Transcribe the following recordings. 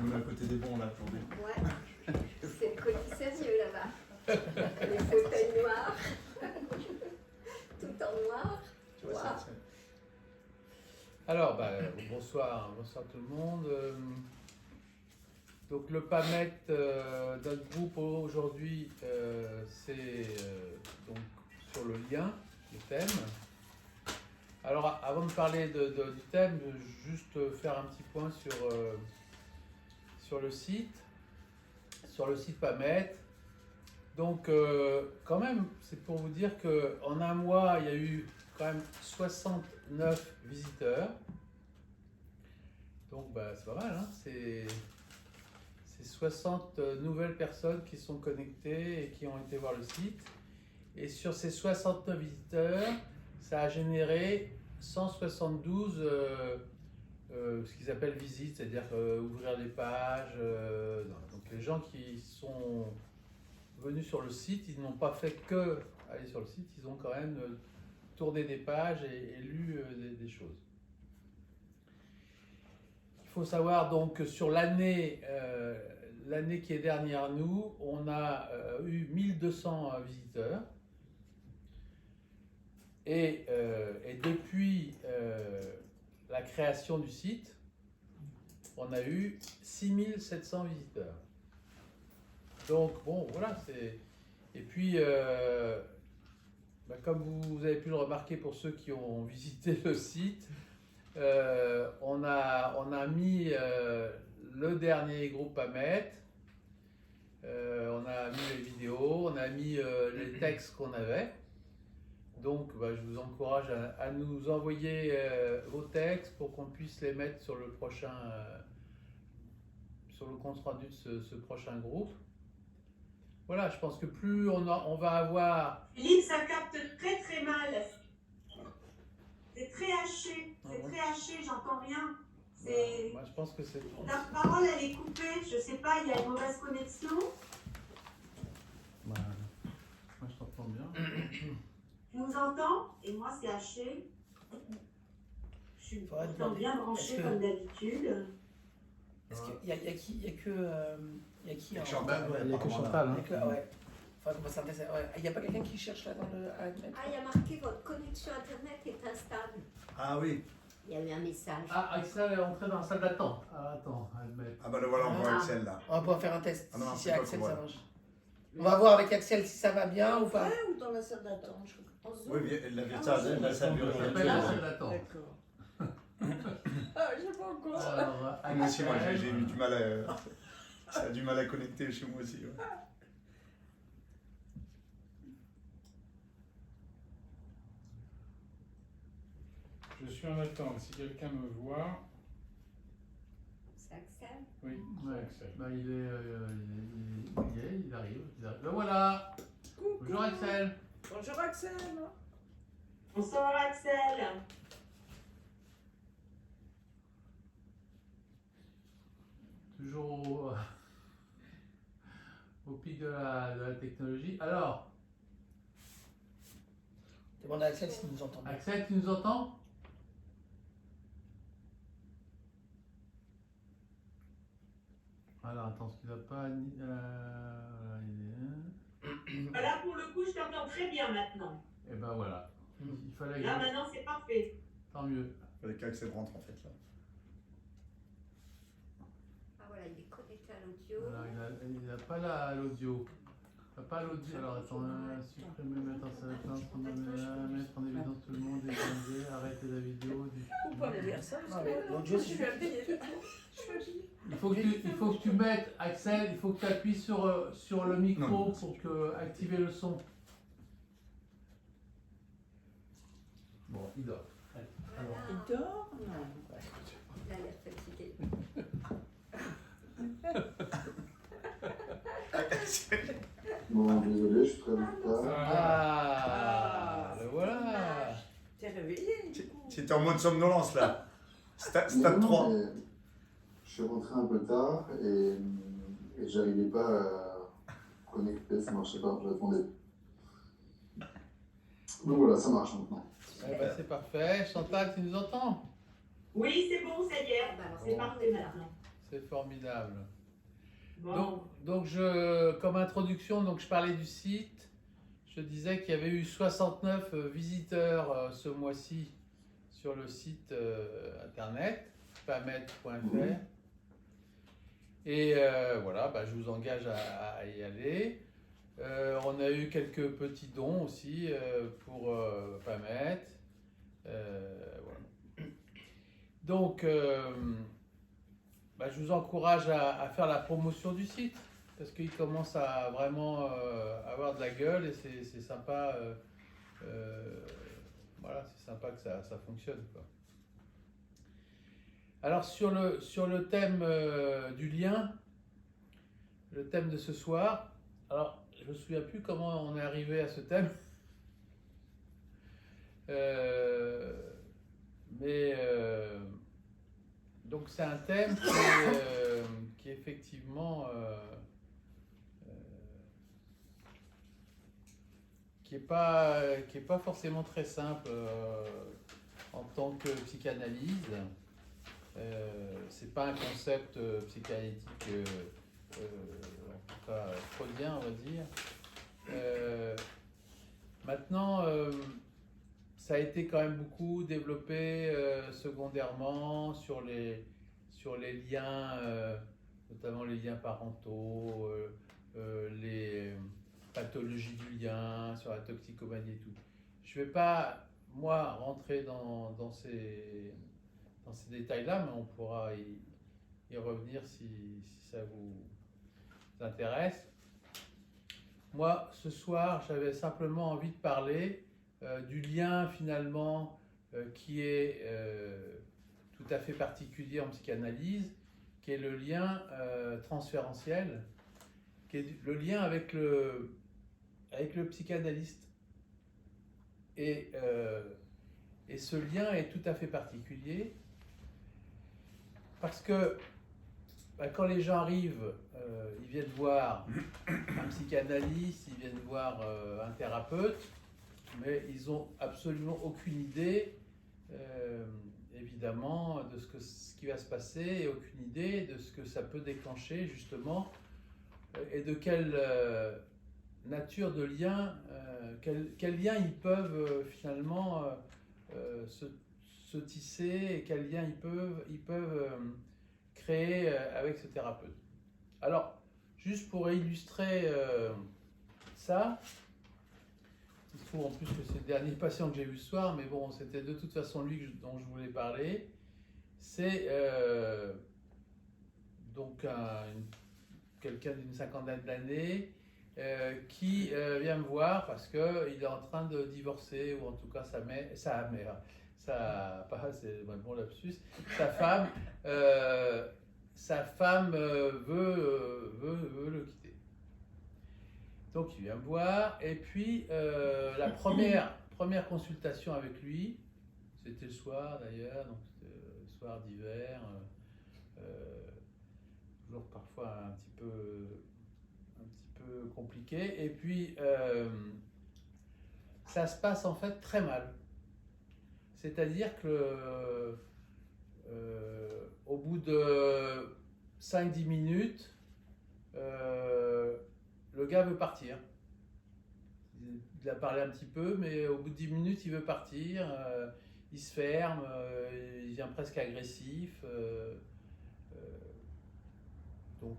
me met à côté des bons là aujourd'hui. Ouais, c'est le colis sérieux là-bas. Les fauteuils noirs, tout en noir. Tu vois, Wow. Alors, bonsoir tout le monde. Donc le PAMET, notre groupe aujourd'hui, c'est donc sur le lien, le thème. Alors avant de parler du thème, juste faire un petit point sur le site PAMET. Donc quand même, c'est pour vous dire qu'en un mois, il y a eu quand même 69 visiteurs. Donc c'est pas mal, hein, c'est 60 nouvelles personnes qui sont connectées et qui ont été voir le site. Et sur ces 69 visiteurs, ça a généré 172 ce qu'ils appellent visites, c'est-à-dire ouvrir les pages. Donc les gens qui sont venus sur le site, ils n'ont pas fait que aller sur le site, ils ont quand même tourné des pages et lu des choses. Il faut savoir donc que sur l'année qui est derrière nous, on a eu 1200 visiteurs. Et depuis la création du site, on a eu 6700 visiteurs. Donc bon, voilà, c'est... Et puis, comme vous avez pu le remarquer pour ceux qui ont visité le site, on a mis le dernier groupe PAMET, on a mis les vidéos, on a mis les textes qu'on avait. Donc je vous encourage à nous envoyer vos textes pour qu'on puisse les mettre sur le prochain, sur le compte rendu de ce prochain groupe. Voilà, je pense que plus on va avoir... Philippe, ça capte très très mal. C'est très haché, j'entends rien. Moi je pense que c'est... Ta parole elle est coupée, je sais pas, il y a une mauvaise connexion. Moi je t'entends bien. Tu nous entends? Et moi c'est haché. Je suis pourtant bien branchée comme d'habitude. Est-ce qu'il y a qui en... Chantal, Il n'y a que Chantal. Ouais. Enfin, il n'y a pas quelqu'un qui cherche là dans le... Ah, il y a marqué votre connexion internet est instable. Ah oui. Il y a eu un message. Ah, Axel est entré dans la salle d'attente. Ah, attends, elle met... Ah le voilà, on voit Axel là. On va pouvoir faire un test. Ah non, si c'est c'est pas Axel, qu'on ça voit. marche. On va voir avec Axel si ça va bien ou pas. Ouais, ou dans la salle d'attente. En Zoom. Oui, elle l'a salle, la salle Elle virtuelle. appelle la salle d'attente. D'accord. Ah, je sais pas encore. Alors, Moi aussi, moi Axel, j'ai eu du mal à... Ça a du mal à connecter chez moi aussi. Ouais. Je suis en attente. Si quelqu'un me voit, C'est Axel. oui, Ouais. c'est Axel. il arrive. Ben voilà. Coucou. Bonjour Axel. Bonjour Axel. Bonsoir Axel. Toujours au pic de la technologie. Alors, Demande à Axel s'il nous entend bien. Axel, tu nous entends? Alors, attends, ce qu'il n'a pas... Là pour le coup je t'entends très bien maintenant. Et ben voilà. Il fallait... Là maintenant c'est parfait. Tant mieux. Il fallait qu'Axel rentre en fait là. Ah voilà, il est connecté à l'audio. Alors, il n'a pas l'audio. Il n'a pas l'audio. Alors, attends, supprimer, mettre en salle d'attente, mettre en évidence tout le monde, échanger, arrêter la vidéo. On peut aller vers ça. Non, mais l'audio, Je c'est suis habillée. Je suis habillée. Il faut que tu mettes, Axel, il faut que tu appuies sur le micro Non. pour activer le son. Bon, il dort. Allez, alors. Voilà. Il dort? Non. Il a l'air fatigué. Bon, désolé, je suis très en retard. Ah, le voilà. T'es réveillée du coup. C'était en mode somnolence là. Stade Non, 3. mais je suis rentré un peu tard et j'arrivais pas à connecter, ça marchait pas, j'attendais. Donc voilà, ça marche maintenant. Eh ben, c'est parfait. Chantal, tu nous entends? Oui c'est bon ça y est. Ah, bah, alors, C'est parfait maintenant. C'est formidable. Bon, Donc comme introduction, donc je parlais du site. Je disais qu'il y avait eu 69 visiteurs ce mois-ci sur le site internet pamet.fr. Et voilà, bah, je vous engage à y aller. On a eu quelques petits dons aussi pour Pamet. Voilà. Donc, bah, je vous encourage à faire la promotion du site parce qu'il commence à vraiment avoir de la gueule et c'est sympa. Voilà, c'est sympa que ça fonctionne, quoi. Alors sur le thème du lien, le thème de ce soir, alors je ne me souviens plus comment on est arrivé à ce thème, mais donc c'est un thème qui est effectivement qui est pas forcément très simple en tant que psychanalyse. C'est pas un concept psychanalytique en tout cas freudien, on va dire. Maintenant, ça a été quand même beaucoup développé secondairement sur les liens, notamment les liens parentaux, les pathologies du lien, sur la toxicomanie et tout. Je ne vais pas, moi, rentrer dans ces détails-là, mais on pourra y revenir si ça vous intéresse. Moi, ce soir, j'avais simplement envie de parler du lien finalement qui est tout à fait particulier en psychanalyse, qui est le lien transférentiel, qui est le lien avec le psychanalyste. Et ce lien est tout à fait particulier parce que quand les gens arrivent, ils viennent voir un psychanalyste, ils viennent voir un thérapeute, mais ils n'ont absolument aucune idée, évidemment, de ce qui va se passer et aucune idée de ce que ça peut déclencher, justement, et de quelle nature de lien, quels liens ils peuvent finalement se tisser et quels liens ils peuvent créer avec ce thérapeute. Alors, juste pour illustrer ça, il se trouve en plus que c'est le dernier patient que j'ai vu ce soir, mais bon, c'était de toute façon lui dont je voulais parler. C'est donc quelqu'un d'une cinquantaine d'années qui vient me voir parce qu'il est en train de divorcer, ou en tout cas sa mère, c'est un bon lapsus, sa femme veut le quitter. Donc il vient me voir, et puis la première consultation avec lui, c'était le soir d'ailleurs, donc c'était le soir d'hiver, toujours parfois un petit peu compliqué, et puis ça se passe en fait très mal. C'est-à-dire que au bout de 5-10 minutes, le gars veut partir. Il a parlé un petit peu, mais au bout de 10 minutes, il veut partir. Il se ferme, il devient presque agressif. Donc,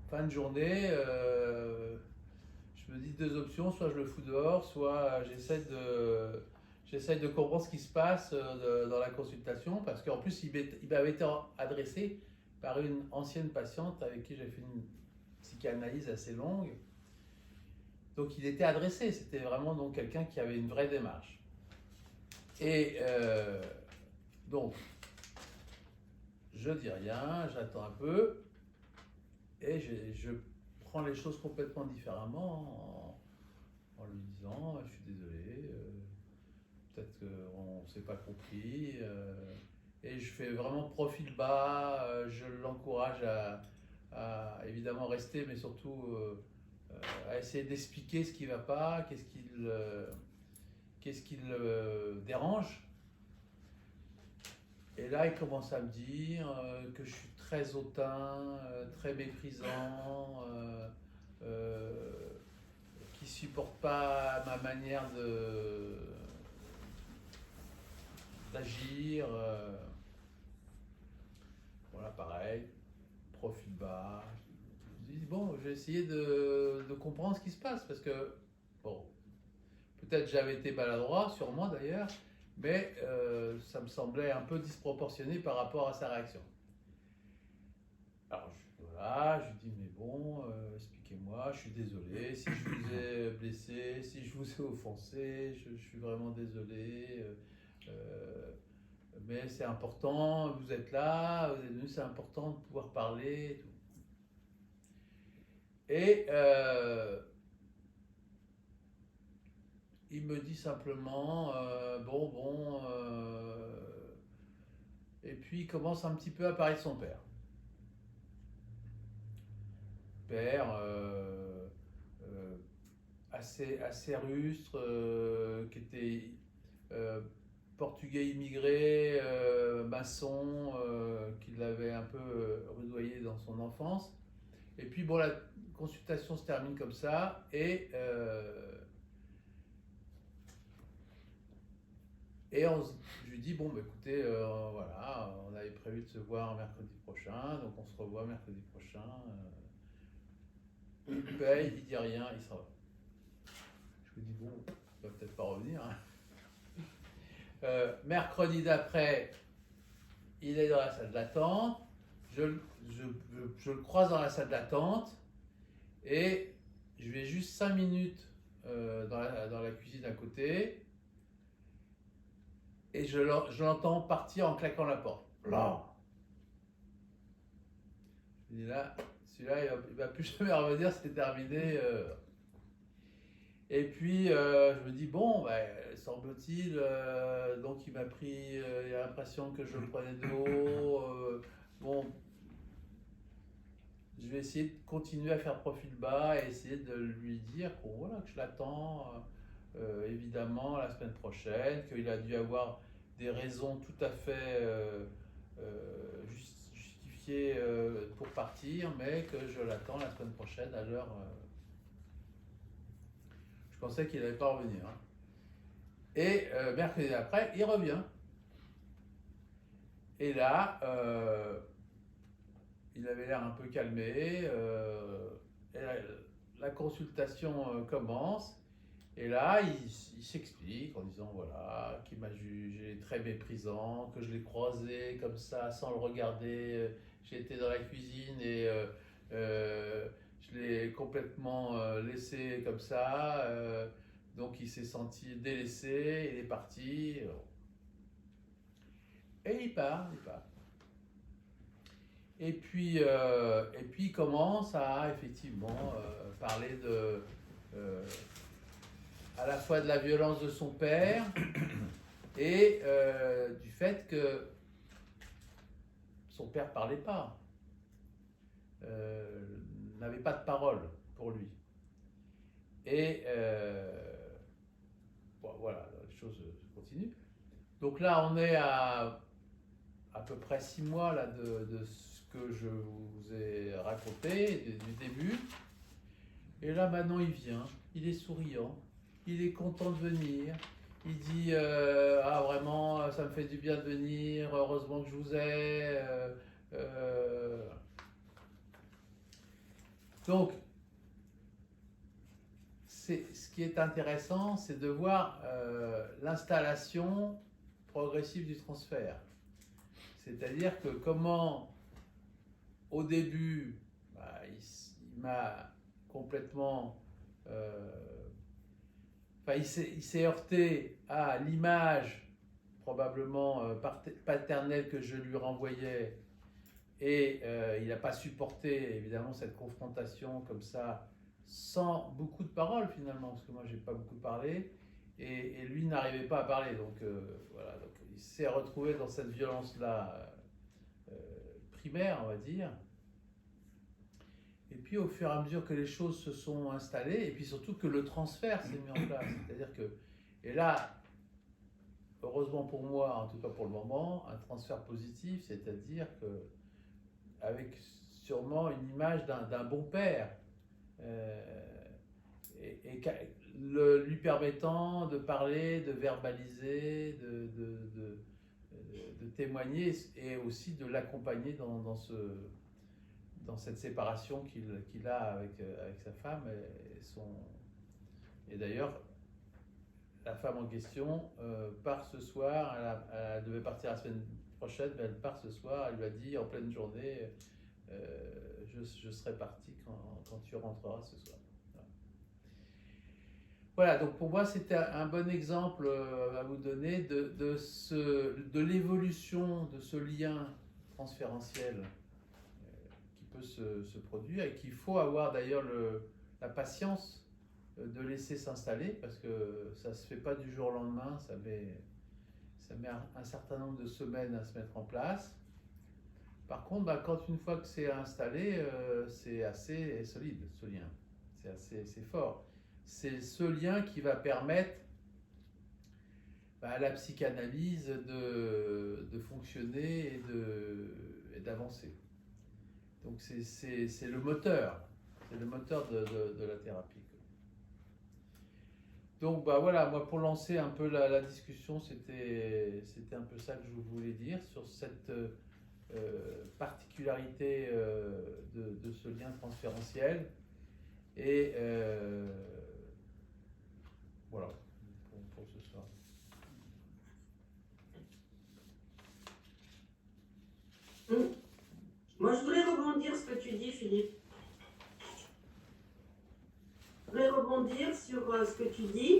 fin de journée, je me dis deux options, soit je le fous dehors, soit j'essaie de comprendre ce qui se passe dans la consultation, parce qu'en plus il m'avait été adressé par une ancienne patiente avec qui j'ai fait une psychanalyse assez longue. Donc il était adressé, c'était vraiment donc quelqu'un qui avait une vraie démarche. Et donc je dis rien, j'attends un peu, et je prends les choses complètement différemment en lui disant je suis désolé, peut-être qu'on ne s'est pas compris, et je fais vraiment profil bas, je l'encourage à évidemment rester, mais surtout à essayer d'expliquer ce qui ne va pas, qu'est-ce qui le dérange. Et là, il commence à me dire que je suis très hautain, très méprisant, qui supporte pas ma manière d'agir. Voilà, pareil, profil bas. Je dis, bon, je vais essayer de comprendre ce qui se passe, parce que, bon, peut-être j'avais été maladroit, sûrement d'ailleurs, mais ça me semblait un peu disproportionné par rapport à sa réaction. Alors, voilà, je lui dis, mais bon, expliquez-moi, je suis désolé, si je vous ai blessé, si je vous ai offensé, je suis vraiment désolé, mais c'est important, vous êtes là, vous êtes venus, c'est important de pouvoir parler, et tout. Et il me dit simplement, et puis il commence un petit peu à parler de son père. Père assez rustre, qui était portugais immigré, maçon, qui l'avait un peu rudoyé dans son enfance. Et puis bon, la consultation se termine comme ça, et je lui dis, bon, bah, écoutez, voilà, on avait prévu de se voir mercredi prochain, donc on se revoit mercredi prochain. Il paye, il dit rien, il s'en va. Je lui dis, bon, il va peut-être pas revenir. Hein. Mercredi d'après, il est dans la salle d'attente, je le croise dans la salle d'attente, et je vais juste 5 minutes dans la cuisine à côté, et je l'entends partir en claquant la porte. Là. Je dis là, celui-là, il va plus jamais revenir, c'est terminé. Et puis, je me dis, bon, bah, semble-t-il, donc il m'a pris, il a l'impression que je le prenais de haut. Bon, je vais essayer de continuer à faire profil bas et essayer de lui dire que, voilà, que je l'attends, évidemment, la semaine prochaine, qu'il a dû avoir des raisons tout à fait justifiées pour partir, mais que je l'attends la semaine prochaine à l'heure. Je pensais qu'il n'allait pas revenir. Hein. Et mercredi après, il revient. Et là, il avait l'air un peu calmé. Et la consultation commence. Et là, il s'explique en disant, voilà, qu'il m'a jugé très méprisant, que je l'ai croisé comme ça, sans le regarder. J'étais dans la cuisine et je l'ai complètement laissé comme ça. Donc il s'est senti délaissé, il est parti. Et il part. Et puis il commence à effectivement parler à la fois de la violence de son père et du fait que son père ne parlait pas, n'avait pas de parole pour lui. Et bon, voilà, les choses continuent. Donc là, on est à peu près 6 mois là, de ce que je vous ai raconté, du début. Et là, maintenant, il vient, il est souriant, il est content de venir. Il dit ah, vraiment, ça me fait du bien de venir, heureusement que je vous ai. Donc, ce qui est intéressant, c'est de voir l'installation progressive du transfert. C'est-à-dire que comment, au début, il m'a complètement... il s'est heurté à l'image probablement paternelle que je lui renvoyais, et il n'a pas supporté évidemment cette confrontation comme ça, sans beaucoup de paroles finalement, parce que moi j'ai pas beaucoup parlé, et lui n'arrivait pas à parler, donc voilà, donc il s'est retrouvé dans cette violence-là primaire, on va dire. Et puis au fur et à mesure que les choses se sont installées, et puis surtout que le transfert s'est mis en place, c'est-à-dire que, et là, heureusement pour moi, en tout cas pour le moment, un transfert positif, c'est-à-dire que avec sûrement une image d'un bon père, lui permettant de parler, de verbaliser, de témoigner et aussi de l'accompagner dans cette séparation qu'il a avec sa femme et d'ailleurs la femme en question part ce soir, elle devait partir la semaine prochaine, mais elle part ce soir, elle lui a dit en pleine journée je serai parti quand tu rentreras ce soir. Voilà, donc pour moi c'était un bon exemple à vous donner de l'évolution de ce lien transférentiel qui peut se produire et qu'il faut avoir d'ailleurs la patience de laisser s'installer parce que ça ne se fait pas du jour au lendemain, ça met un certain nombre de semaines à se mettre en place. Par contre, quand une fois que c'est installé, c'est assez solide ce lien, c'est fort. C'est ce lien qui va permettre à la psychanalyse de fonctionner et d'avancer. Donc c'est le moteur, de la thérapie. Donc voilà, moi pour lancer un peu la discussion, c'était un peu ça que je voulais dire sur cette particularité de ce lien transférentiel. Et voilà pour ce soir. Moi, je voulais rebondir sur ce que tu dis, Philippe. Je voulais rebondir sur ce que tu dis.